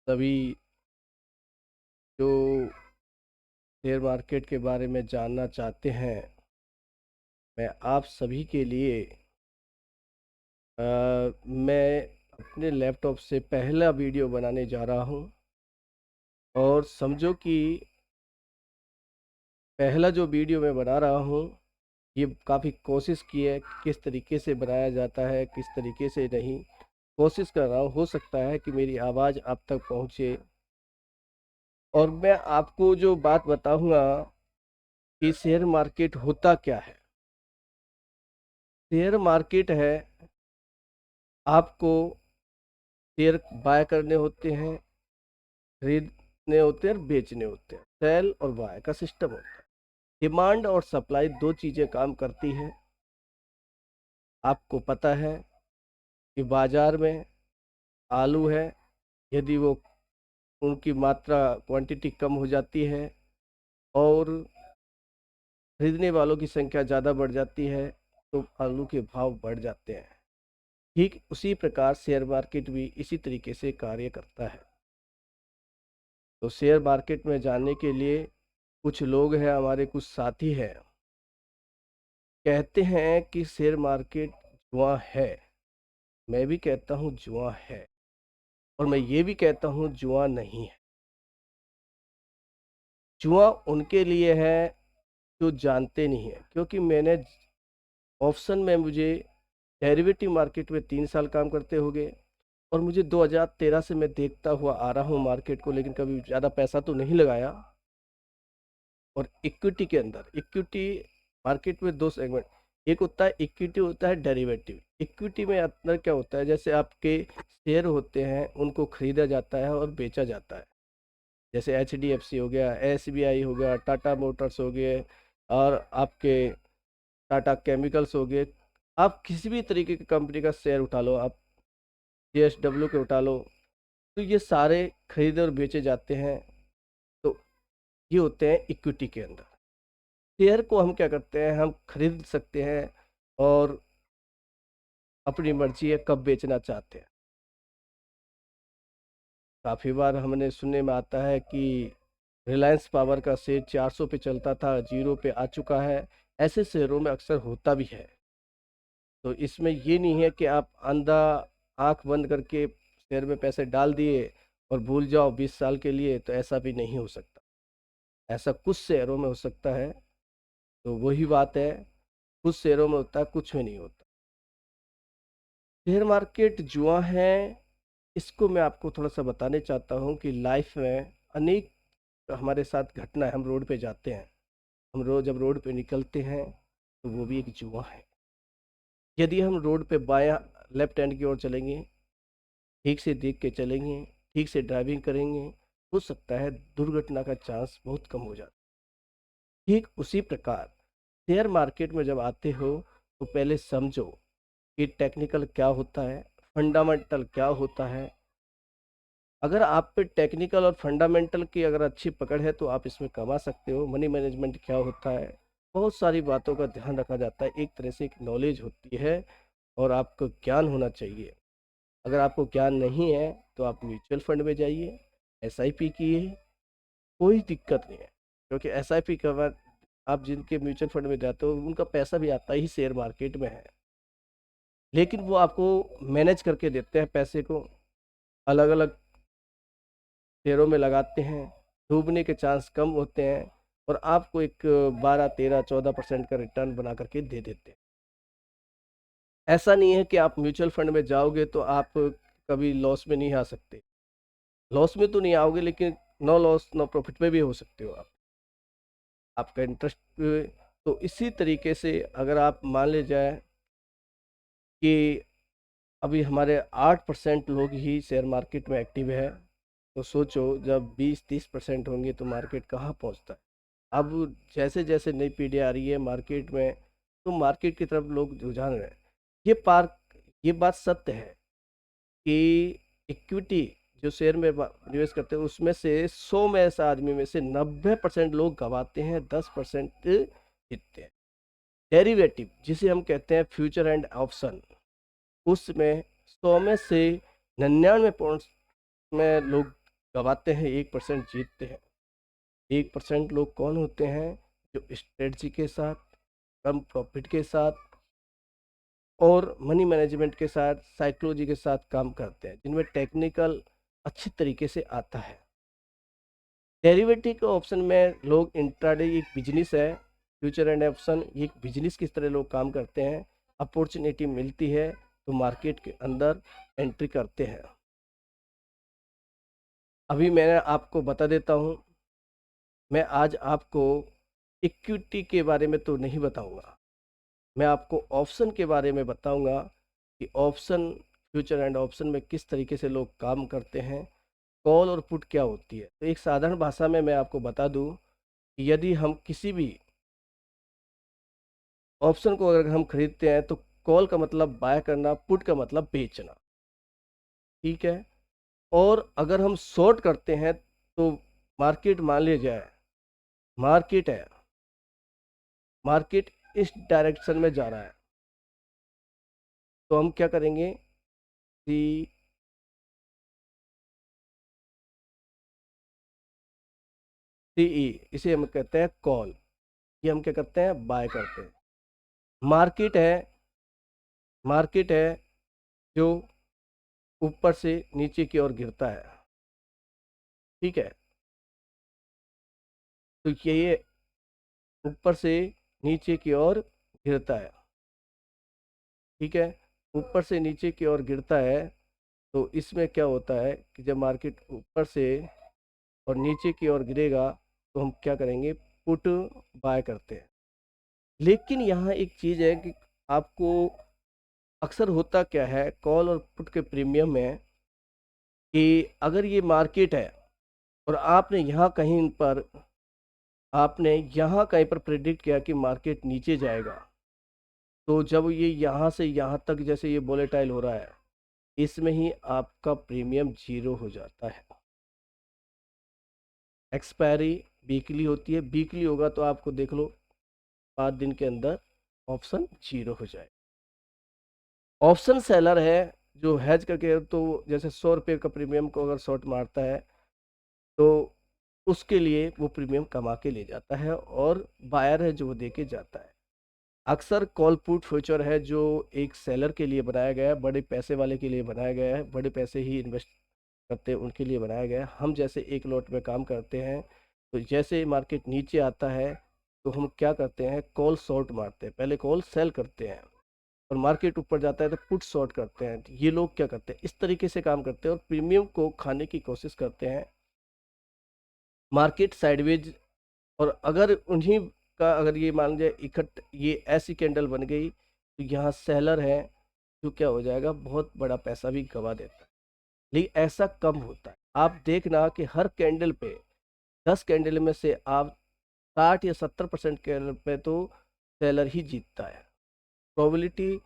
सभी जो share market के बारे में जानना चाहते हैं, मैं आप सभी के लिए मैं अपने लैपटॉप से पहला वीडियो बनाने जा रहा हूं। और समझो कि पहला जो वीडियो मैं बना रहा हूं, ये काफ़ी कोशिश की है कि किस तरीके से बनाया जाता है, किस तरीके से नहीं। कोशिश कर रहा हूं, हो सकता है कि मेरी आवाज़ आप तक पहुंचे। और मैं आपको जो बात बताऊंगा कि शेयर मार्केट होता क्या है। शेयर मार्केट है, आपको शेयर बाय करने होते हैं, खरीदने होते हैं और बेचने होते हैं। सेल और बाय का सिस्टम होता है। डिमांड और सप्लाई दो चीज़ें काम करती हैं। आपको पता है कि बाजार में आलू है, यदि वो उनकी मात्रा क्वांटिटी कम हो जाती है और खरीदने वालों की संख्या ज़्यादा बढ़ जाती है, तो आलू के भाव बढ़ जाते हैं। ठीक उसी प्रकार शेयर मार्केट भी इसी तरीके से कार्य करता है। तो शेयर मार्केट में जाने के लिए कुछ लोग हैं, हमारे कुछ साथी हैं, कहते हैं कि शेयर मार्केट जुआ है। मैं भी कहता हूँ जुआ है, और मैं ये भी कहता हूँ जुआ नहीं है। जुआ उनके लिए है जो जानते नहीं है, क्योंकि मैंने ऑप्शन में मुझे डेरिवेटिव मार्केट में 3 साल काम करते हो गए, और मुझे 2013 से मैं देखता हुआ आ रहा हूँ मार्केट को, लेकिन कभी ज़्यादा पैसा तो नहीं लगाया। और इक्विटी के अंदर, इक्विटी मार्केट में दो सेगमेंट, एक होता है इक्विटी, होता है डेरिवेटिव। इक्विटी में अंदर क्या होता है, जैसे आपके शेयर होते हैं, उनको खरीदा जाता है और बेचा जाता है। जैसे HDFC हो गया, SBI हो गया, टाटा मोटर्स हो गए, और आपके टाटा केमिकल्स हो गए। आप किसी भी तरीके की कंपनी का शेयर उठा लो, आप JSW के उठा लो, तो ये सारे खरीदे और बेचे जाते हैं। तो ये होते हैं इक्विटी के अंदर। शेयर को हम क्या करते हैं, हम खरीद सकते हैं और अपनी मर्जी है कब बेचना चाहते हैं। काफ़ी बार हमने सुनने में आता है कि रिलायंस पावर का शेयर 400 पे चलता था, 0 पे आ चुका है। ऐसे शेयरों में अक्सर होता भी है। तो इसमें ये नहीं है कि आप अंधा आंख बंद करके शेयर में पैसे डाल दिए और भूल जाओ 20 साल के लिए, तो ऐसा भी नहीं हो सकता। ऐसा कुछ शेयरों में हो सकता है। तो वही बात है, कुछ शेयरों में होता है, कुछ में नहीं होता। शेयर मार्केट जुआ है, इसको मैं आपको थोड़ा सा बताने चाहता हूँ कि लाइफ में अनेक हमारे साथ घटना है। हम रोड पे जाते हैं, हम रोज जब रोड पे निकलते हैं, तो वो भी एक जुआ है। यदि हम रोड पे बायां लेफ्ट हैंड की ओर चलेंगे, ठीक से देख के चलेंगे, ठीक से ड्राइविंग करेंगे, हो सकता है दुर्घटना का चांस बहुत कम हो जाए। ठीक उसी प्रकार शेयर मार्केट में जब आते हो, तो पहले समझो कि टेक्निकल क्या होता है, फंडामेंटल क्या होता है। अगर आप पे टेक्निकल और फंडामेंटल की अगर अच्छी पकड़ है, तो आप इसमें कमा सकते हो। मनी मैनेजमेंट क्या होता है, बहुत सारी बातों का ध्यान रखा जाता है। एक तरह से एक नॉलेज होती है, और आपको ज्ञान होना चाहिए। अगर आपको ज्ञान नहीं है, तो आप म्यूचुअल फंड में जाइए, SIP कीजिए, कोई दिक्कत नहीं है। क्योंकि SIP के बाद आप जिनके म्यूचुअल फंड में जाते हो, उनका पैसा भी आता ही शेयर मार्केट में है, लेकिन वो आपको मैनेज करके देते हैं पैसे को, अलग अलग शेयरों में लगाते हैं, डूबने के चांस कम होते हैं, और आपको एक 12, 13, 14% का रिटर्न बना करके दे देते हैं। ऐसा नहीं है कि आप म्यूचुअल फंड में जाओगे तो आप कभी लॉस में नहीं आ सकते। लॉस में तो नहीं आओगे, लेकिन नो लॉस नो प्रॉफिट में भी हो सकते हो आप, आपका इंटरेस्ट। तो इसी तरीके से अगर आप मान ले जाए कि अभी हमारे 8% लोग ही शेयर मार्केट में एक्टिव है, तो सोचो जब 20-30% होंगे तो मार्केट कहाँ पहुँचता है। अब जैसे जैसे नई पीढ़ी आ रही है मार्केट में, तो मार्केट की तरफ लोग रुझान रहे हैं। ये पार्क ये बात सत्य है कि इक्विटी जो शेयर में निवेश करते हैं, उसमें से 100 में ऐसे आदमी में से 90% लोग गंवाते हैं, 10% जीतते हैं। डेरिवेटिव जिसे हम कहते हैं फ्यूचर एंड ऑप्शन, उसमें 100 में से 99 पॉइंट्स में लोग गवाते हैं, 1% जीतते हैं। 1% लोग कौन होते हैं? जो स्ट्रेटजी के साथ, कम प्रॉफिट के साथ और मनी मैनेजमेंट के साथ, साइकोलॉजी के साथ काम करते हैं, जिनमें टेक्निकल अच्छी तरीके से आता है। डेरिवेटिव के ऑप्शन में लोग इंट्राडे एक बिजनेस है, फ्यूचर एंड ऑप्शन ये एक बिजनेस की तरह लोग काम करते हैं। अपॉर्चुनिटी मिलती है तो मार्केट के अंदर एंट्री करते हैं। अभी मैं आपको बता देता हूँ, मैं आज आपको इक्विटी के बारे में तो नहीं बताऊंगा, मैं आपको ऑप्शन के बारे में बताऊंगा कि ऑप्शन, फ्यूचर एंड ऑप्शन में किस तरीके से लोग काम करते हैं, कॉल और पुट क्या होती है। तो एक साधारण भाषा में मैं आपको बता दूं कि यदि हम किसी भी ऑप्शन को अगर हम खरीदते हैं तो कॉल का मतलब बाय करना, पुट का मतलब बेचना, ठीक है। और अगर हम शॉर्ट करते हैं तो मार्केट, मान लिया जाए मार्केट है, मार्केट इस डायरेक्शन में जा रहा है, तो हम क्या करेंगे कि सीई, इसे हम कहते हैं कॉल, ये हम क्या करते हैं? बाय करते हैं। मार्केट है, मार्केट है जो ऊपर से नीचे की ओर गिरता है, ठीक है। तो ये ऊपर से नीचे की ओर गिरता है, ठीक है। ऊपर से नीचे की ओर गिरता है, तो इसमें क्या होता है कि जब मार्केट ऊपर से और नीचे की ओर गिरेगा तो हम क्या करेंगे? पुट बाय करते हैं। लेकिन यहाँ एक चीज़ है कि आपको अक्सर होता क्या है कॉल और पुट के प्रीमियम में, कि अगर ये मार्केट है और आपने यहाँ कहीं पर प्रेडिक्ट किया कि मार्केट नीचे जाएगा, तो जब ये यहाँ से यहाँ तक जैसे ये वोलेटाइल हो रहा है, इसमें ही आपका प्रीमियम जीरो हो जाता है। एक्सपायरी वीकली होती है, वीकली होगा तो आपको देख लो 5 दिन के अंदर ऑप्शन जीरो हो जाए। ऑप्शन सेलर है जो हैज करके, तो जैसे 100 रुपये का प्रीमियम को अगर शॉर्ट मारता है तो उसके लिए वो प्रीमियम कमा के ले जाता है, और बायर है जो वो दे के जाता है। अक्सर कॉल पुट फ्यूचर है जो एक सेलर के लिए बनाया गया है, बड़े पैसे वाले के लिए बनाया गया है, बड़े पैसे ही इन्वेस्ट करते हैं उनके लिए बनाया गया है। हम जैसे एक लॉट में काम करते हैं, तो जैसे मार्केट नीचे आता है तो हम क्या करते हैं? कॉल शॉर्ट मारते हैं, पहले कॉल सेल करते हैं, और मार्केट ऊपर जाता है तो पुट शॉर्ट करते हैं। तो ये लोग क्या करते हैं? इस तरीके से काम करते हैं और प्रीमियम को खाने की कोशिश करते हैं। मार्केट साइडवेज, और अगर उन्हीं का अगर ये मान लीजिए इकट्ठ ये ऐसी कैंडल बन गई, तो यहाँ सेलर है जो क्या हो जाएगा? बहुत बड़ा पैसा भी गवा देता है। लेकिन ऐसा कम होता है। आप देखना कि हर कैंडल पे, 10 कैंडल में से आप 60 या 70% कैंडल पे तो सेलर ही जीतता है। प्रोबेबिलिटी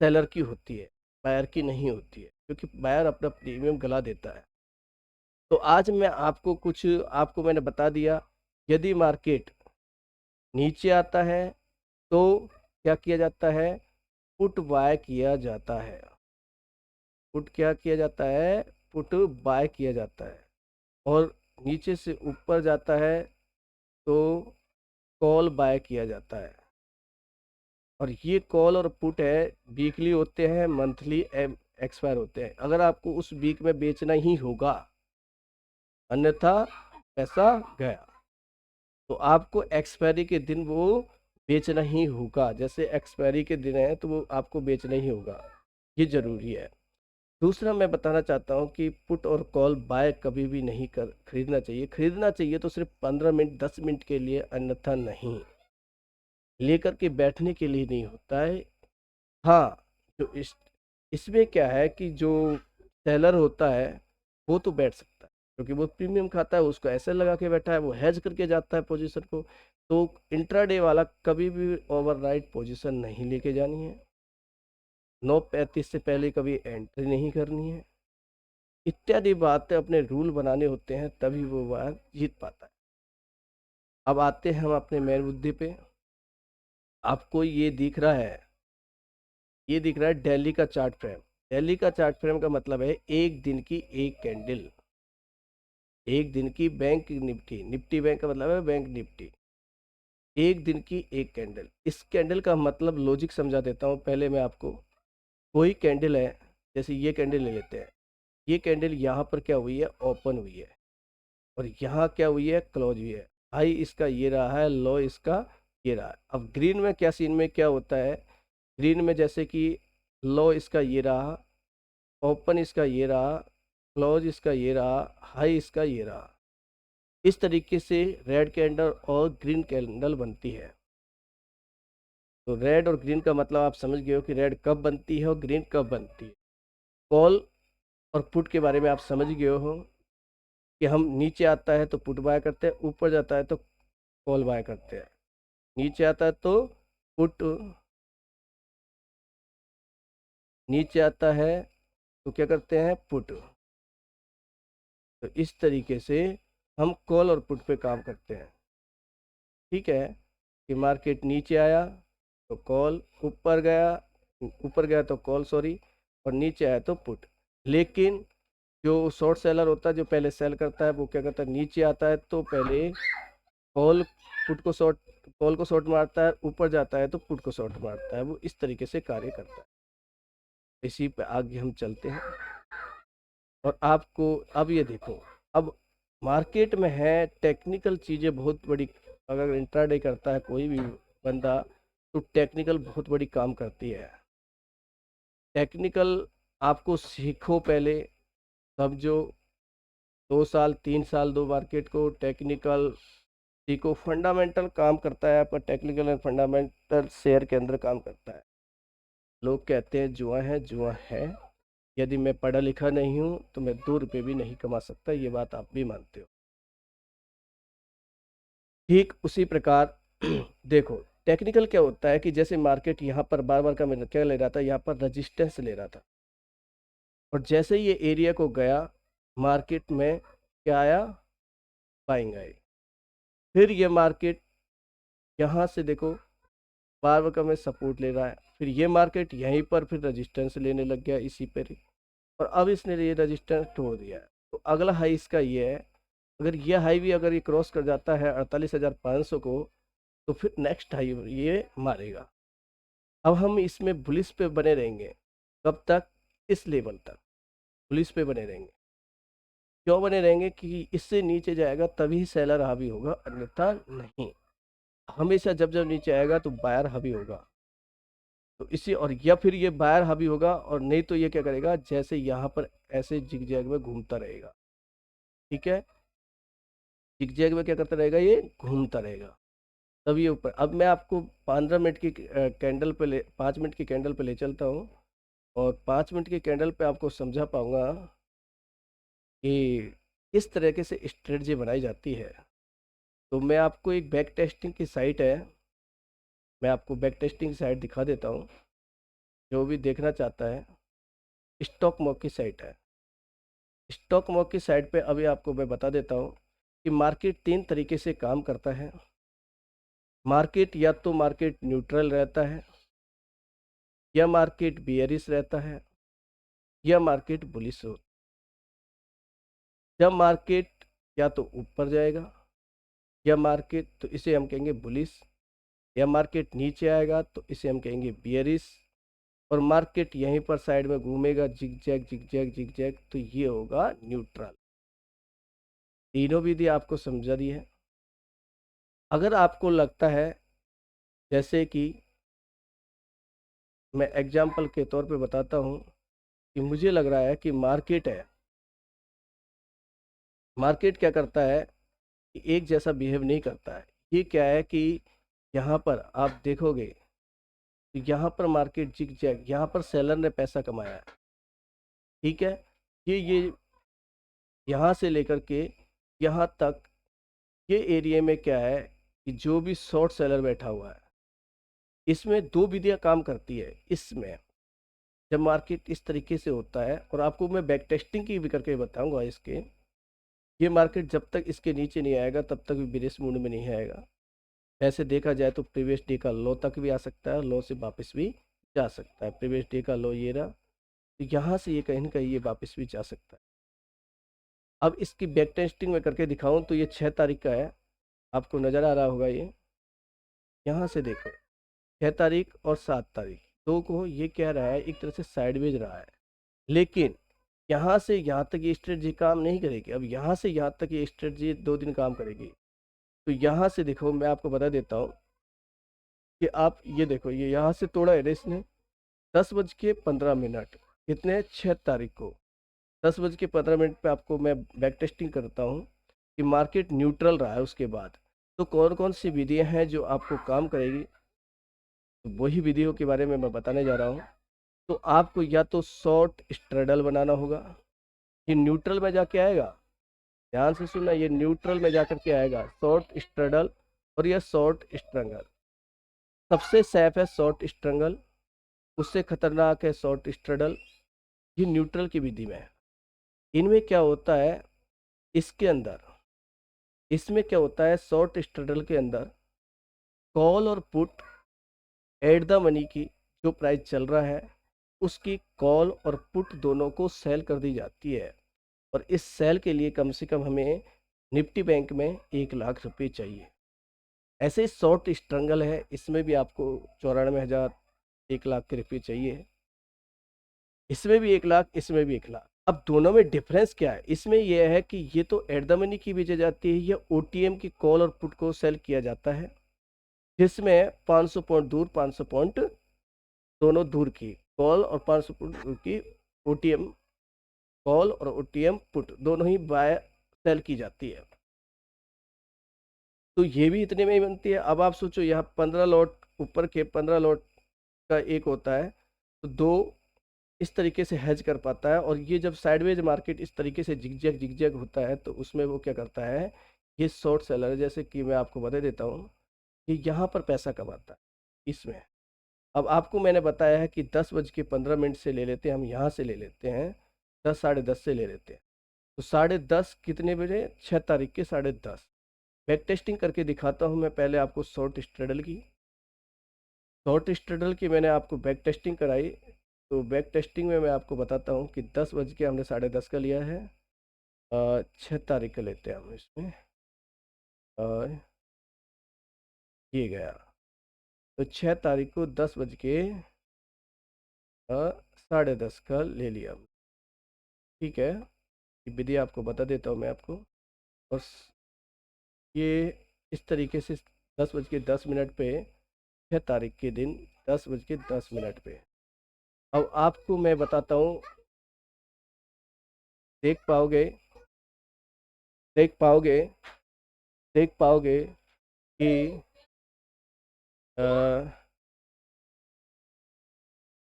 सेलर की होती है, बायर की नहीं होती है, क्योंकि बायर अपना प्रीमियम गला देता है। तो आज मैं आपको मैंने बता दिया, यदि मार्केट नीचे आता है तो क्या किया जाता है? पुट बाय किया जाता है। पुट क्या किया जाता है? पुट बाय किया जाता है। और नीचे से ऊपर जाता है तो कॉल बाय किया जाता है। और ये कॉल और पुट है, वीकली होते हैं, मंथली एक्सपायर होते हैं। अगर आपको उस वीक में बेचना ही होगा, अन्यथा पैसा गया, तो आपको एक्सपायरी के दिन वो बेचना ही होगा। जैसे एक्सपायरी के दिन है तो वो आपको बेचना ही होगा, ये ज़रूरी है। दूसरा मैं बताना चाहता हूँ कि पुट और कॉल बाय कभी भी नहीं कर खरीदना चाहिए। खरीदना चाहिए तो सिर्फ 15 मिनट 10 मिनट के लिए, अन्यथा नहीं। लेकर के बैठने के लिए नहीं होता है। हाँ, जो इसमें क्या है कि जो सेलर होता है वो तो बैठ सकता है, क्योंकि वो प्रीमियम खाता है, उसको ऐसे लगा के बैठा है, वो हेज करके जाता है पोजीशन को। तो इंट्राडे वाला कभी भी ओवरनाइट पोजीशन नहीं लेके जानी है, 9:35 से पहले कभी एंट्री नहीं करनी है, इत्यादि बातें अपने रूल बनाने होते हैं, तभी वो वह जीत पाता है। अब आते हैं हम अपने मेन मुद्दे पे। आपको ये दिख रहा है दिल्ली का चार्ट फ्रेम। दिल्ली का चार्ट फ्रेम का मतलब है एक दिन की एक कैंडल। एक दिन की बैंक निफ्टी, निफ्टी बैंक का मतलब है बैंक निफ्टी, एक दिन की एक कैंडल। इस कैंडल का मतलब लॉजिक समझा देता हूँ पहले मैं आपको। कोई कैंडल है, जैसे ये कैंडल ले लेते हैं, ये कैंडल यहाँ पर क्या हुई है, ओपन हुई है, और यहाँ क्या हुई है, क्लोज हुई है। हाई इसका ये रहा है, लो इसका ये रहा है। अब ग्रीन में क्या सीन में क्या होता है, ग्रीन में जैसे कि लो इसका ये रहा, ओपन इसका ये रहा, क्लोज इसका ये रहा, हाई इसका ये रहा। इस तरीके से रेड कैंडल और ग्रीन कैंडल बनती है। तो रेड और ग्रीन का मतलब आप समझ गए हो कि रेड कब बनती है और ग्रीन कब बनती है। कॉल और पुट के बारे में आप समझ गए हो कि हम नीचे आता है तो पुट बाय करते हैं, ऊपर जाता है तो कॉल बाय करते हैं। नीचे आता है तो पुट, नीचे आता है तो क्या करते हैं, पुट। तो इस तरीके से हम कॉल और पुट पे काम करते हैं। ठीक है, कि मार्केट नीचे आया तो कॉल, ऊपर गया तो कॉल सॉरी, और नीचे आया तो पुट। लेकिन जो शॉर्ट सेलर होता है, जो पहले सेल करता है, वो क्या करता है, नीचे आता है तो पहले कॉल पुट को शॉर्ट, कॉल को शॉर्ट मारता है, ऊपर जाता है तो पुट को शॉर्ट मारता है। वो इस तरीके से कार्य करता है। इसी पे आगे हम चलते हैं और आपको अब ये देखो, अब मार्केट में है टेक्निकल चीज़ें बहुत बड़ी। अगर इंट्राडे करता है कोई भी बंदा, तो टेक्निकल बहुत बड़ी काम करती है। टेक्निकल आपको सीखो पहले, समझो, 2 साल 3 साल दो मार्केट को, टेक्निकल सीखो। फंडामेंटल काम करता है आपका, टेक्निकल एंड फंडामेंटल शेयर के अंदर काम करता है। लोग कहते हैं जुआ है, जुआ है। यदि मैं पढ़ा लिखा नहीं हूँ तो मैं 2 रुपये भी नहीं कमा सकता, ये बात आप भी मानते हो। ठीक उसी प्रकार देखो, टेक्निकल क्या होता है कि जैसे मार्केट यहाँ पर बार बार का मैंने क्या ले रहा था, यहाँ पर रजिस्टेंस ले रहा था, और जैसे ये एरिया को गया, मार्केट में क्या आया, बाइंग आई। फिर ये मार्केट यहाँ से देखो बार बार का मैं सपोर्ट ले रहा है, फिर ये मार्केट यहीं पर फिर रजिस्टेंस लेने लग गया इसी पर ही, और अब इसने ये रजिस्टेंस तोड़ दिया है। तो अगला हाई इसका ये है, अगर ये हाई भी अगर ये क्रॉस कर जाता है 48,500 को, तो फिर नेक्स्ट हाई ये मारेगा। अब हम इसमें बुलिस पे बने रहेंगे, कब तक, इस लेवल तक बुलिस पे बने रहेंगे। क्यों बने रहेंगे, कि इससे नीचे जाएगा तभी सेलर हावी होगा, अन्यथा नहीं। हमेशा जब जब नीचे आएगा तो बायर हावी होगा। तो इसी, और या फिर ये बायर हावी होगा, और नहीं तो ये क्या करेगा, जैसे यहाँ पर ऐसे जिगजैग में घूमता रहेगा। ठीक है, जिगजैग में क्या करता रहेगा, ये घूमता रहेगा, तब ये ऊपर। अब मैं आपको 15 मिनट की कैंडल पे ले 5 मिनट की कैंडल पे ले चलता हूँ, और 5 मिनट की कैंडल पे आपको समझा पाऊंगा कि किस तरीके से स्ट्रेटजी बनाई जाती है। तो मैं आपको एक बैक टेस्टिंग की साइट है, मैं आपको बैक टेस्टिंग की साइट दिखा देता हूँ। जो भी देखना चाहता है, स्टॉक मॉक की साइट है। स्टॉक मॉक की साइट पे अभी आपको मैं बता देता हूँ कि मार्केट 3 तरीके से काम करता है। मार्केट या तो मार्केट न्यूट्रल रहता है, या मार्केट बियरिश रहता है, या मार्केट बुलिश हो। जब मार्केट या तो ऊपर जाएगा, या मार्केट, तो इसे हम कहेंगे बुलिश, या मार्केट नीचे आएगा तो इसे हम कहेंगे बियरिश, और मार्केट यहीं पर साइड में घूमेगा, जिगजैग जिगजैग जिगजैग, तो ये होगा न्यूट्रल। तीनों विधि आपको समझा दी है। अगर आपको लगता है, जैसे कि मैं एग्जाम्पल के तौर पे बताता हूँ, कि मुझे लग रहा है कि मार्केट है, मार्केट क्या करता है कि एक जैसा बिहेव नहीं करता है। ये क्या है कि यहाँ पर आप देखोगे, तो यहाँ पर मार्केट जिगजैग, यहाँ पर सेलर ने पैसा कमाया है। ठीक है, ये यहाँ से लेकर के यहाँ तक, ये एरिया में क्या है कि जो भी शॉर्ट सेलर बैठा हुआ है, इसमें 2 विधियाँ काम करती है। इसमें जब मार्केट इस तरीके से होता है, और आपको मैं बैक टेस्टिंग की भी करके बताऊंगा इसके, ये मार्केट जब तक इसके नीचे नहीं आएगा तब तक भी बेरिश मूड में नहीं आएगा। ऐसे देखा जाए तो प्रीवियस डे का लो तक भी आ सकता है, लो से वापस भी जा सकता है। प्रीवियस डे का लो ये रहा, तो यहाँ से ये कहीं ना कहीं ये वापस भी जा सकता है। अब इसकी बैक टेस्टिंग में करके दिखाऊं तो ये 6 तारीख का है, आपको नज़र आ रहा होगा ये, यहाँ से देखो 6 तारीख और 7 तारीख दो को ये कह रहा है एक तरह से साइडवेज रहा है, लेकिन यहाँ से यहाँ तक ये स्ट्रेटजी काम नहीं करेगी। अब यहाँ से यहाँ तक ये स्ट्रेटजी 2 दिन काम करेगी। तो यहाँ से देखो मैं आपको बता देता हूँ कि आप ये देखो, ये यहाँ से तोड़ा है इसने 10:15, कितने 6 तारीख को 10:15 पे आपको मैं बैक टेस्टिंग करता हूँ कि मार्केट न्यूट्रल रहा है। उसके बाद तो कौन कौन सी विधियाँ हैं जो आपको काम करेगी, तो वही विधियों के बारे में मैं बताने जा रहा हूँ। तो आपको या तो शॉर्ट स्ट्रेडल बनाना होगा, ये न्यूट्रल में जाके आएगा, ध्यान से सुनना, ये न्यूट्रल में जाकर के आएगा शॉर्ट स्ट्रेडल और यह शॉर्ट स्ट्रंगल। सबसे सेफ है शॉर्ट स्ट्रंगल, उससे खतरनाक है शॉर्ट स्ट्रेडल। ये न्यूट्रल की विधि में है। इनमें क्या होता है, इसके अंदर इसमें क्या होता है, शॉर्ट स्ट्रेडल के अंदर कॉल और पुट एट द मनी की जो प्राइस चल रहा है उसकी कॉल और पुट दोनों को सेल कर दी जाती है, और इस सेल के लिए कम से कम हमें निफ्टी बैंक में 1 लाख रुपए चाहिए। ऐसे ही शॉर्ट स्ट्रंगल है, इसमें भी आपको 94,000 1 लाख के रुपये चाहिए, इसमें भी 1 लाख, इसमें भी 1 लाख। अब दोनों में डिफरेंस क्या है, इसमें यह है कि ये तो एट द मनी की बेची जाती है, ये ओटीएम की कॉल और पुट को सेल किया जाता है, जिसमें 500 पॉइंट दूर 500 पॉइंट दोनों दूर की कॉल और 500 पॉइंट दूर की ओटीएम कॉल और ओटीएम पुट दोनों ही बाय सेल की जाती है। तो ये भी इतने में ही बनती है। अब आप सोचो यहाँ 15 लॉट ऊपर के 15 लॉट का एक होता है, तो दो इस तरीके से हेज कर पाता है, और ये जब साइडवेज मार्केट इस तरीके से जिगजैग जिगजैग होता है तो उसमें वो क्या करता है, ये शॉर्ट सेलर, जैसे कि मैं आपको बता देता हूँ कि यहाँ पर पैसा कमाता है इसमें। अब आपको मैंने बताया है कि 10:15 से ले लेते हैं, हम यहाँ से ले लेते हैं 10 साढ़े 10 से ले लेते हैं, तो 10:30 कितने बजे, 6 तारीख के 10:30। बैक टेस्टिंग करके दिखाता हूँ मैं पहले आपको शॉर्ट स्ट्रेडल की। शॉर्ट स्ट्रेडल की मैंने आपको बैक टेस्टिंग कराई, तो बैक टेस्टिंग में मैं आपको बताता हूँ कि 10 बज के हमने 10:30 का लिया है, 6 तारीख का लेते हैं हम इसमें, और ये गया, तो 6 तारीख को 10:10 का ले लिया। ठीक है, ये विधि आपको बता देता हूँ मैं आपको, और ये इस तरीके से 10:10 पे 6 तारीख के दिन 10:10 पे। अब आपको मैं बताता हूँ, देख पाओगे देख पाओगे देख पाओगे कि अ,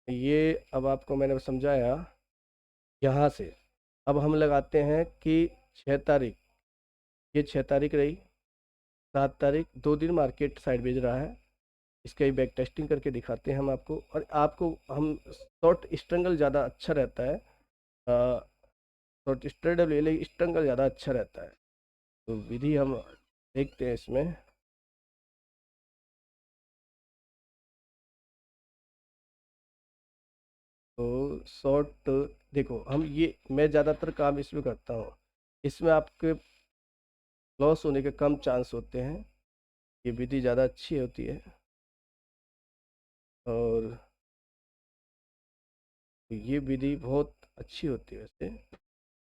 ये अब आपको मैंने समझाया यहाँ से। अब हम लगाते हैं कि 6 तारीख, ये 6 तारीख रही, 7 तारीख 2 दिन मार्केट साइड भेज रहा है, इसका ही बैक टेस्टिंग करके दिखाते हैं हम आपको, और आपको हम शॉर्ट स्ट्रंगल ज़्यादा अच्छा रहता है, शॉर्ट स्ट्रेडल ले ले, स्ट्रंगल ज़्यादा अच्छा रहता है। तो विधि हम देखते हैं इसमें। तो शॉर्ट देखो, हम ये मैं ज़्यादातर काम इसमें करता हूँ, इसमें आपके लॉस होने के कम चांस होते हैं, ये विधि ज़्यादा अच्छी होती है, और ये विधि बहुत अच्छी होती है वैसे,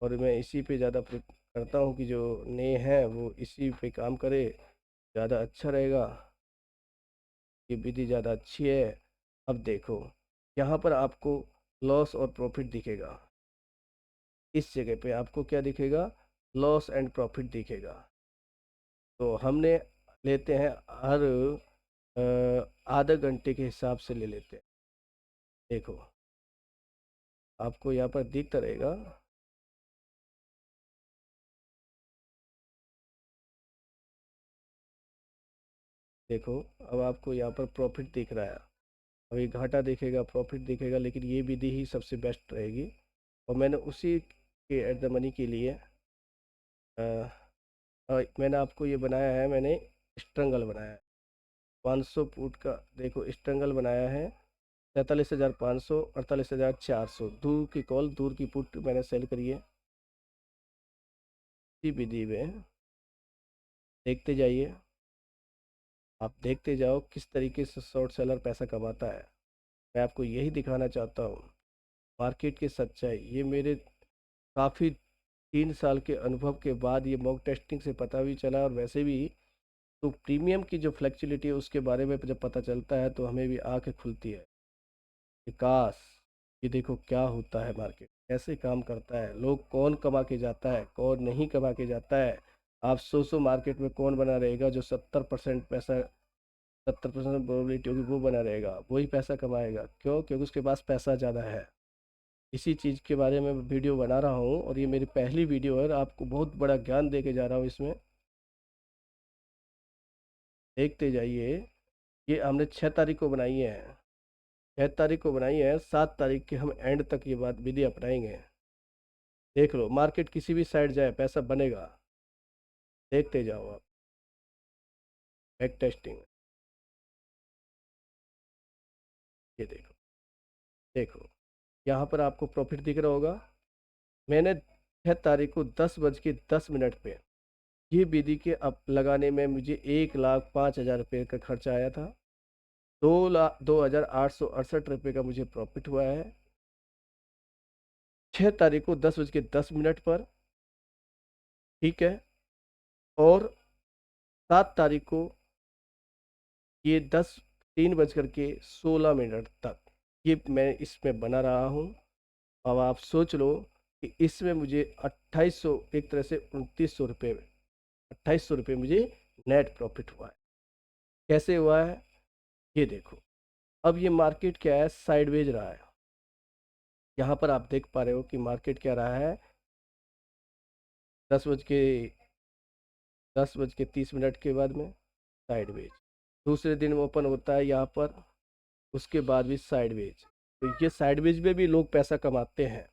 और मैं इसी पे ज़्यादा करता हूँ कि जो नए हैं वो इसी पे काम करे, ज़्यादा अच्छा रहेगा, ये विधि ज़्यादा अच्छी है। अब देखो यहाँ पर आपको लॉस और प्रॉफिट दिखेगा, इस जगह पे आपको क्या दिखेगा, लॉस एंड प्रॉफिट दिखेगा। तो हमने लेते हैं हर आधा घंटे के हिसाब से ले लेते हैं। देखो आपको यहाँ पर दिखता रहेगा, देखो अब आपको यहाँ पर प्रॉफिट दिख रहा है, अभी घाटा दिखेगा प्रॉफिट दिखेगा, लेकिन ये विधि ही सबसे बेस्ट रहेगी। और मैंने उसी के एट द मनी के लिए मैंने आपको ये बनाया है, मैंने स्ट्रंगल बनाया है 500 फुट का, देखो स्ट्रंगल बनाया है 43,500 48,400, दूर की कॉल दूर की पुट मैंने सेल करी है। इसी विधि में देखते जाइए, आप देखते जाओ किस तरीके से शॉर्ट सेलर पैसा कमाता है। मैं आपको यही दिखाना चाहता हूँ मार्केट की सच्चाई। ये मेरे काफ़ी 3 साल के अनुभव के बाद ये मॉक टेस्टिंग से पता भी चला, और वैसे भी तो प्रीमियम की जो फ्लेक्सिबिलिटी है उसके बारे में जब पता चलता है तो हमें भी आंखें खुलती है कि काश ये देखो क्या होता है, मार्केट कैसे काम करता है, लोग कौन कमा के जाता है कौन नहीं कमा के जाता है। आप सोचो मार्केट में कौन बना रहेगा जो 70% पैसा, 70% प्रोबेबिलिटी होगी वो बना रहेगा, वही पैसा कमाएगा। क्यों? क्योंकि उसके पास पैसा ज़्यादा है। इसी चीज़ के बारे में वीडियो बना रहा हूँ, और ये मेरी पहली वीडियो है और आपको बहुत बड़ा ज्ञान दे के जा रहा हूँ इसमें। देखते जाइए, ये हमने 6 तारीख को बनाई है, 6 तारीख को बनाई है, 7 तारीख के हम एंड तक ये बात विधि अपनाएंगे। देख लो मार्केट किसी भी साइड जाए पैसा बनेगा, देखते जाओ आप। बैक टेस्टिंग, ये देखो, देखो यहाँ पर आपको प्रॉफिट दिख रहा होगा। मैंने 6 तारीख को 10:10 पे ये विधि के अब लगाने में मुझे 1,05,000 रुपये का खर्चा आया था। 2,0868 रुपये का मुझे प्रॉफिट हुआ है 6 तारीख को 10:10 पर। ठीक है, और 7 तारीख को ये 3:16 तक ये मैं इसमें बना रहा हूँ। अब आप सोच लो कि इसमें मुझे 2800, एक तरह से 2900 रुपये, 2800 रुपये मुझे नेट प्रॉफिट हुआ है। कैसे हुआ है ये देखो। अब ये मार्केट क्या है, साइडवेज रहा है। यहाँ पर आप देख पा रहे हो कि मार्केट क्या रहा है, 10:30 के बाद में साइडवेज। दूसरे दिन ओपन होता है यहाँ पर, उसके बाद भी साइडवेज। तो ये साइडवेज में भी लोग पैसा कमाते हैं।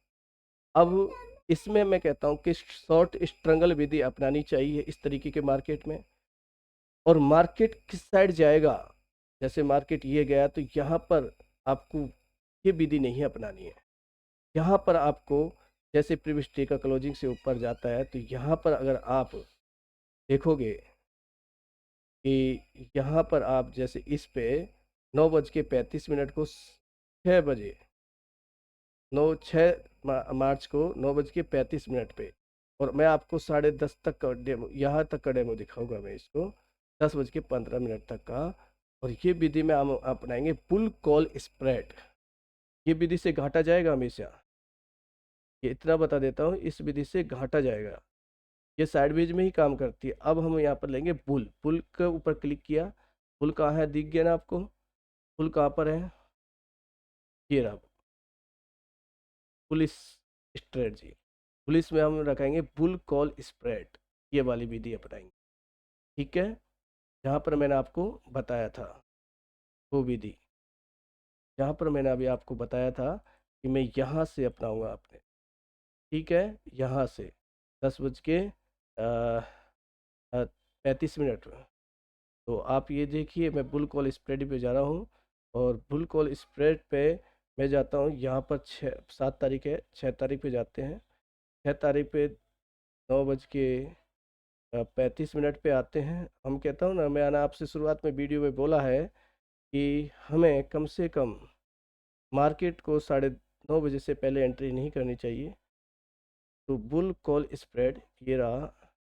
अब इसमें मैं कहता हूँ कि शॉर्ट स्ट्रगल विधि अपनानी चाहिए इस तरीके के मार्केट में। और मार्केट किस साइड जाएगा, जैसे मार्केट ये गया तो यहाँ पर आपको ये विधि नहीं अपनानी है। यहाँ पर आपको, जैसे प्रीवियस डे का क्लोजिंग से ऊपर जाता है तो यहाँ पर अगर आप देखोगे कि यहाँ पर आप जैसे इस पे 9:35 को 6 बजे, 6 मार्च को 9:35 पे, और मैं आपको 10:30 तक का डेमो, यहाँ तक का डेमो दिखाऊंगा मैं इसको, 10:15 तक का। और ये विधि में हम अपनाएंगे बुल कॉल स्प्रेड। ये विधि से घाटा जाएगा हमेशा, ये इतना बता देता हूँ, इस विधि से घाटा जाएगा। ये साइडवेज में ही काम करती है। अब हम यहाँ पर लेंगे बुल, बुल के ऊपर क्लिक किया, बुल कहाँ है दिख गया ना आपको, बुल कहाँ पर है, ये रहा पुलिस स्ट्रेटजी। पुलिस में हम रखेंगे बुल कॉल स्प्रेड, ये वाली विधि अपनाएंगे। ठीक है, जहाँ पर मैंने आपको बताया था वो विधि, जहाँ पर मैंने अभी आपको बताया था कि मैं यहाँ से अपनाऊंगा आपने। ठीक है, यहाँ से 10:35। तो आप ये देखिए मैं बुल कॉल स्प्रेड पे जा रहा हूँ, और बुल कॉल स्प्रेड पे मैं जाता हूँ। यहाँ पर 7 तारीख है, 6 तारीख पे जाते हैं। 6 तारीख पे 9:35 पे आते हैं। हम कहता हूँ ना, मैंने आपसे शुरुआत में वीडियो में बोला है कि हमें कम से कम मार्केट को 9:30 से पहले एंट्री नहीं करनी चाहिए। तो बुल कॉल स्प्रेड ये रहा,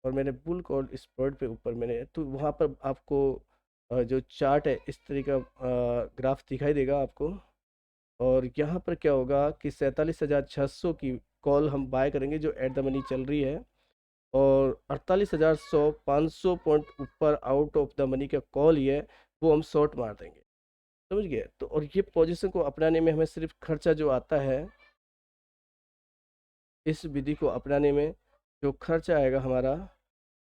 और मैंने बुल कॉल स्प्रेड पे ऊपर मैंने तो वहाँ पर आपको जो चार्ट है इस तरीके का ग्राफ दिखाई देगा आपको। और यहाँ पर क्या होगा कि 47,600 की कॉल हम बाय करेंगे जो एट द मनी चल रही है, और 48,100 500 पॉइंट ऊपर आउट ऑफ द मनी का कॉल ही है, वो हम शॉर्ट मार देंगे। समझ गए? तो और ये पोजीशन को अपनाने में हमें सिर्फ खर्चा जो आता है, इस विधि को अपनाने में जो खर्चा आएगा हमारा,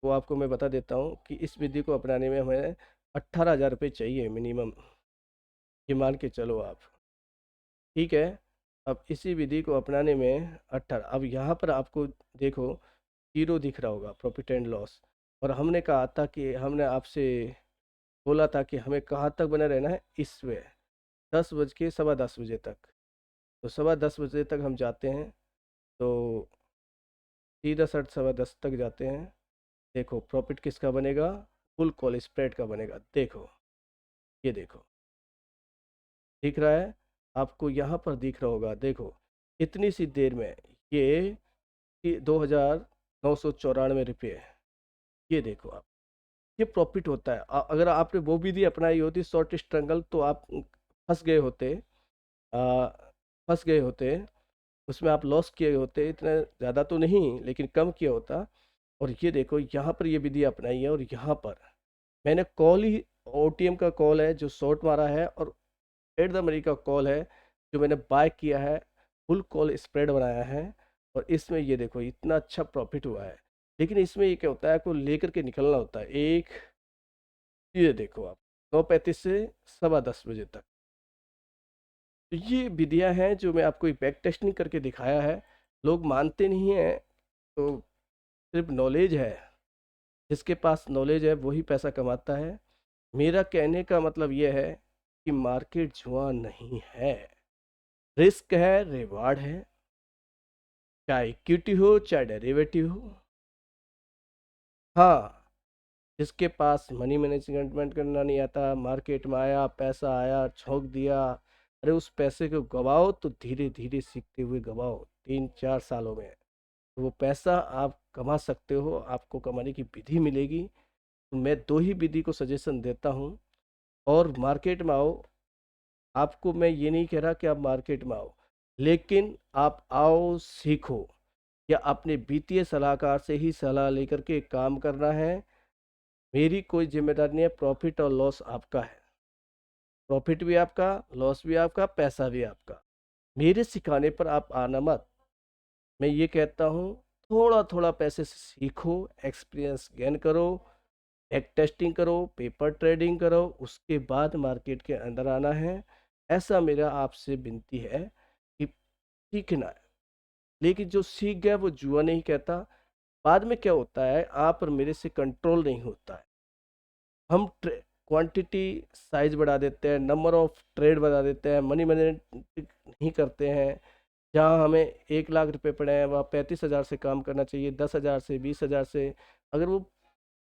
वो आपको मैं बता देता हूँ कि इस विधि को अपनाने में हमें 18,000 रुपये चाहिए मिनिमम, ये मान के चलो आप। ठीक है, अब इसी विधि को अपनाने में 18, अब यहाँ पर आपको देखो जीरो दिख रहा होगा, प्रॉफिट एंड लॉस। और हमने कहा था कि हमने आपसे बोला था कि हमें कहाँ तक बने रहना है, इसमें 10 बज के 10:15 तक। तो 10:15 तक हम जाते हैं। तो सीधा 10:30 तक जाते हैं। देखो प्रॉफिट किसका बनेगा, फुल कॉल स्प्रेड का बनेगा। देखो ये देखो दिख रहा है आपको, यहाँ पर दिख रहा होगा। देखो इतनी सी देर में ये 2,994 रुपये, ये देखो आप, ये प्रॉफिट होता है। अगर आपने वो विधि अपनाई होती शॉर्ट स्ट्रगल तो आप फंस गए होते, आ, फंस गए होते, उसमें आप लॉस किए होते, इतना ज़्यादा तो नहीं लेकिन कम किया होता। और ये देखो यहाँ पर ये विधि अपनाई है, और यहाँ पर मैंने कॉल ही ओटीएम का कॉल है जो शॉर्ट मारा है, और एट द मनी का कॉल है जो मैंने बाय किया है, फुल कॉल स्प्रेड बनाया है। और इसमें ये देखो इतना अच्छा प्रॉफिट हुआ है। लेकिन इसमें ये क्या होता है, आपको लेकर के निकलना होता है। ये देखो आप 9:35 से 10:15 बजे तक। तो ये विधियां हैं जो मैं आपको बैक टेस्टिंग करके दिखाया है। लोग मानते नहीं हैं, तो सिर्फ नॉलेज है, जिसके पास नॉलेज है वही पैसा कमाता है। मेरा कहने का मतलब यह है कि मार्केट जुआ नहीं है, रिस्क है, रिवार्ड है, चाहे इक्विटी हो चाहे डेरिवेटिव हो। हाँ, जिसके पास मनी मैनेजमेंट करना नहीं आता, मार्केट में आया, पैसा आया, झोंक दिया, अरे उस पैसे को गवाओ तो धीरे धीरे सीखते हुए गवाओ, 3-4 सालों में तो वो पैसा आप कमा सकते हो, आपको कमाने की विधि मिलेगी। तो मैं 2 ही विधि को सजेशन देता हूँ, और मार्केट में आओ। आपको मैं ये नहीं कह रहा कि आप मार्केट में आओ, लेकिन आप आओ सीखो, या अपने वित्तीय सलाहकार से ही सलाह लेकर के काम करना है। मेरी कोई जिम्मेदारी नहीं है, प्रॉफिट और लॉस आपका है, प्रॉफिट भी आपका, लॉस भी आपका, पैसा भी आपका। मेरे सिखाने पर आप आना मत। मैं ये कहता हूँ थोड़ा थोड़ा पैसे से सीखो, एक्सपीरियंस गेन करो, बैक टेस्टिंग करो, पेपर ट्रेडिंग करो, उसके बाद मार्केट के अंदर आना है। ऐसा मेरा आपसे विनती है कि सीखना है। लेकिन जो सीख गया वो जुआ नहीं कहता। बाद में क्या होता है, आप और मेरे से कंट्रोल नहीं होता है। हम क्वांटिटी साइज बढ़ा देते हैं, नंबर ऑफ ट्रेड बढ़ा देते हैं, मनी मैनेजमेंट नहीं करते हैं। जहाँ हमें 1 लाख रुपए पड़े हैं वहाँ 35,000 से काम करना चाहिए, 10,000 से, 20,000 से। अगर वो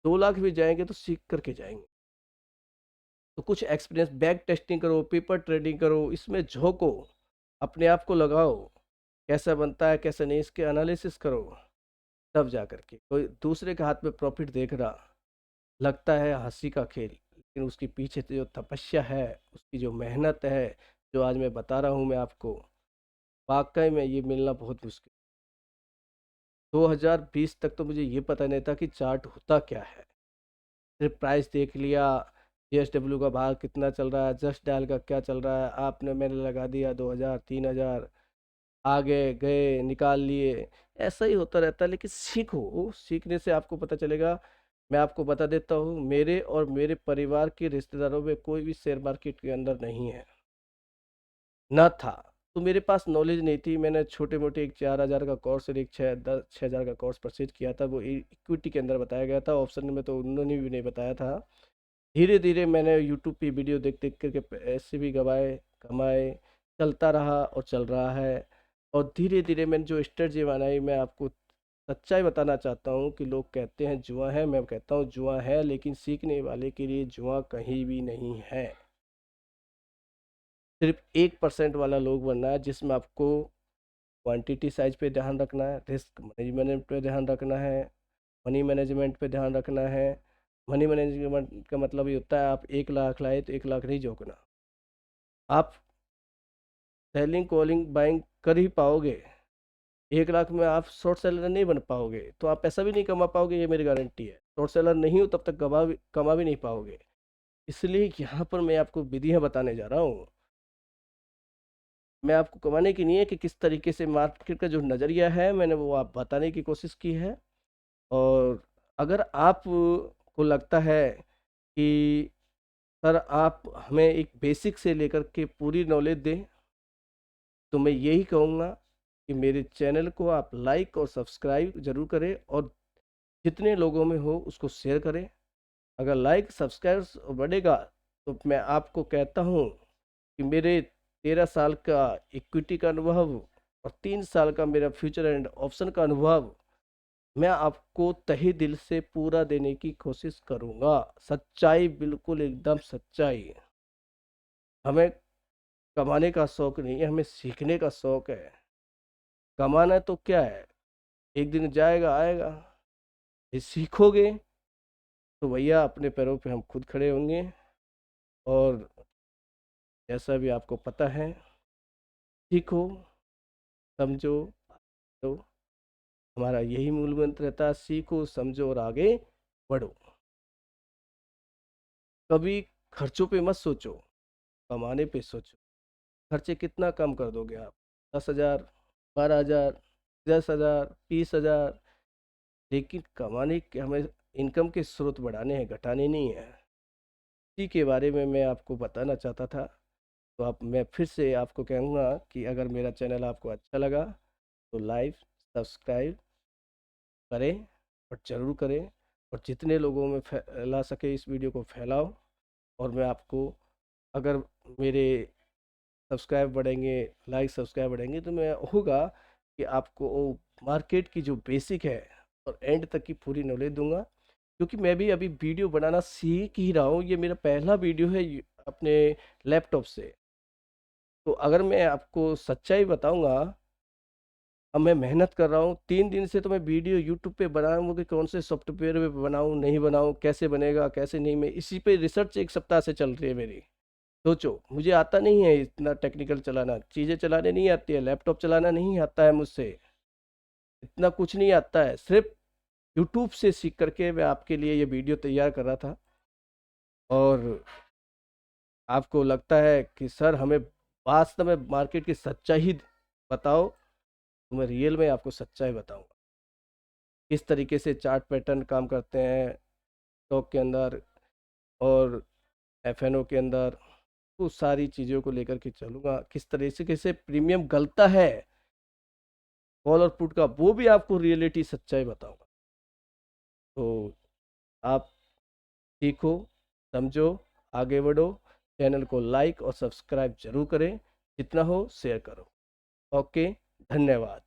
2 लाख भी जाएंगे तो सीख करके जाएंगे। तो कुछ एक्सपीरियंस, बैक टेस्टिंग करो, पेपर ट्रेडिंग करो, इसमें झोंको, अपने आप को लगाओ, कैसा बनता है कैसा नहीं, इसके एनालिसिस करो। तब जा करके कोई दूसरे के हाथ में प्रॉफिट देख रहा लगता है हंसी का खेल, लेकिन उसके पीछे जो तपस्या है, उसकी जो मेहनत है, जो आज मैं बता रहा हूँ मैं आपको, वाकई में ये मिलना बहुत मुश्किल। 2020 तक तो मुझे ये पता नहीं था कि चार्ट होता क्या है। सिर्फ प्राइस देख लिया, जेएसडब्ल्यू का भाव कितना चल रहा है, जस्ट डायल का क्या चल रहा है, आपने मैंने लगा दिया 2,000 3,000, आगे गए निकाल लिए। ऐसा ही होता रहता है। लेकिन सीखो, सीखने से आपको पता चलेगा। मैं आपको बता देता हूँ, मेरे और मेरे परिवार के रिश्तेदारों में कोई भी शेयर मार्केट के अंदर नहीं है, ना था। तो मेरे पास नॉलेज नहीं थी। मैंने छोटे मोटे एक 4,000 का कोर्स और एक 6,000 का कोर्स परचेज किया था, वो इक्विटी के अंदर बताया गया था, ऑप्शन में तो उन्होंने भी नहीं बताया था। धीरे धीरे मैंने यूट्यूब पे वीडियो देख देख करके पैसे भी गवाए, कमाए, चलता रहा और चल रहा है। और धीरे धीरे मैंने जो स्ट्रेटजी बनाई, मैं आपको सच्चाई बताना चाहता हूँ कि लोग कहते हैं जुआ है, मैं कहता हूँ जुआ है, लेकिन सीखने वाले के लिए जुआ कहीं भी नहीं है। सिर्फ 1% वाला लोग बनना है, जिसमें आपको क्वांटिटी साइज पे ध्यान रखना है, रिस्क मैनेजमेंट पे ध्यान रखना है, मनी मैनेजमेंट पे ध्यान रखना है। मनी मैनेजमेंट का मतलब ये होता है, आप 1 लाख लाए तो 1 लाख नहीं झोंकना। आप सेलिंग कॉलिंग बाइंग कर ही पाओगे, 1 लाख में आप शॉर्ट सेलर नहीं बन पाओगे, तो आप पैसा भी नहीं कमा पाओगे, ये मेरी गारंटी है। शॉर्ट सेलर नहीं हो तब तक कमा भी नहीं पाओगे। इसलिए यहाँ पर मैं आपको विधियाँ बताने जा रहा हूँ। मैं आपको कमाने की नहीं है, कि किस तरीके से मार्केट का जो नज़रिया है मैंने वो आप बताने की कोशिश की है। और अगर आप को लगता है कि सर आप हमें एक बेसिक से लेकर के पूरी नॉलेज दें, तो मैं यही कहूँगा कि मेरे चैनल को आप लाइक और सब्सक्राइब ज़रूर करें, और जितने लोगों में हो उसको शेयर करें। अगर लाइक सब्सक्राइब्स बढ़ेगा तो मैं आपको कहता हूँ कि मेरे 13 साल का इक्विटी का अनुभव और 3 साल का मेरा फ्यूचर एंड ऑप्शन का अनुभव मैं आपको तहे दिल से पूरा देने की कोशिश करूँगा। सच्चाई, बिल्कुल एकदम सच्चाई। हमें कमाने का शौक नहीं है, हमें सीखने का शौक है। कमाना तो क्या है, एक दिन जाएगा आएगा। ये सीखोगे तो भैया अपने पैरों पे हम खुद खड़े होंगे। और जैसा भी आपको पता है, सीखो, समझो, तो हमारा यही मूल मंत्र रहता है, सीखो समझो और आगे बढ़ो। कभी खर्चों पे मत सोचो, कमाने पे सोचो। खर्चे कितना कम कर दोगे आप? 10,000, 12,000, 10,000, 20,000। लेकिन कमाने के हमें इनकम के स्रोत बढ़ाने हैं, घटाने नहीं है। इसी के बारे में मैं आपको बताना चाहता था। तो आप मैं फिर से आपको कहूँगा कि अगर मेरा चैनल आपको अच्छा लगा तो लाइक सब्सक्राइब करें, और ज़रूर करें। और जितने लोगों में फैला सके इस वीडियो को फैलाओ। और मैं आपको, अगर मेरे सब्सक्राइब बढ़ेंगे, लाइक सब्सक्राइब बढ़ेंगे, तो मैं होगा कि आपको मार्केट की जो बेसिक है और एंड तक की पूरी नॉलेज दूंगा। क्योंकि मैं भी अभी वीडियो बनाना सीख ही रहा हूँ, ये मेरा पहला वीडियो है अपने लैपटॉप से। तो अगर मैं आपको सच्चाई बताऊंगा, अब मैं मेहनत कर रहा हूँ 3 दिन से, तो मैं वीडियो यूट्यूब पे बनाऊँ कि कौन से सॉफ्टवेयर पे बनाऊँ, नहीं बनाऊँ, कैसे बनेगा कैसे नहीं, मैं इसी पे रिसर्च 1 सप्ताह से चल रही है मेरी। सोचो, मुझे आता नहीं है इतना टेक्निकल चलाना, चीज़ें चलाने नहीं आती है, लैपटॉप चलाना नहीं आता है मुझसे, इतना कुछ नहीं आता है। सिर्फ यूट्यूब से सीख करके मैं आपके लिए ये वीडियो तैयार कर रहा था। और आपको लगता है कि सर हमें वास्तव में मार्केट की सच्चाई बताओ, तो मैं रियल में आपको सच्चाई बताऊंगा। किस तरीके से चार्ट पैटर्न काम करते हैं स्टॉक के अंदर और एफएनओ के अंदर, वो सारी चीज़ों को लेकर के चलूंगा। किस तरीके से प्रीमियम गलता है कॉल और पुट का, वो भी आपको रियलिटी सच्चाई बताऊंगा। तो आप सीखो, समझो, आगे बढ़ो। चैनल को लाइक और सब्सक्राइब जरूर करें, जितना हो शेयर करो। ओके, धन्यवाद।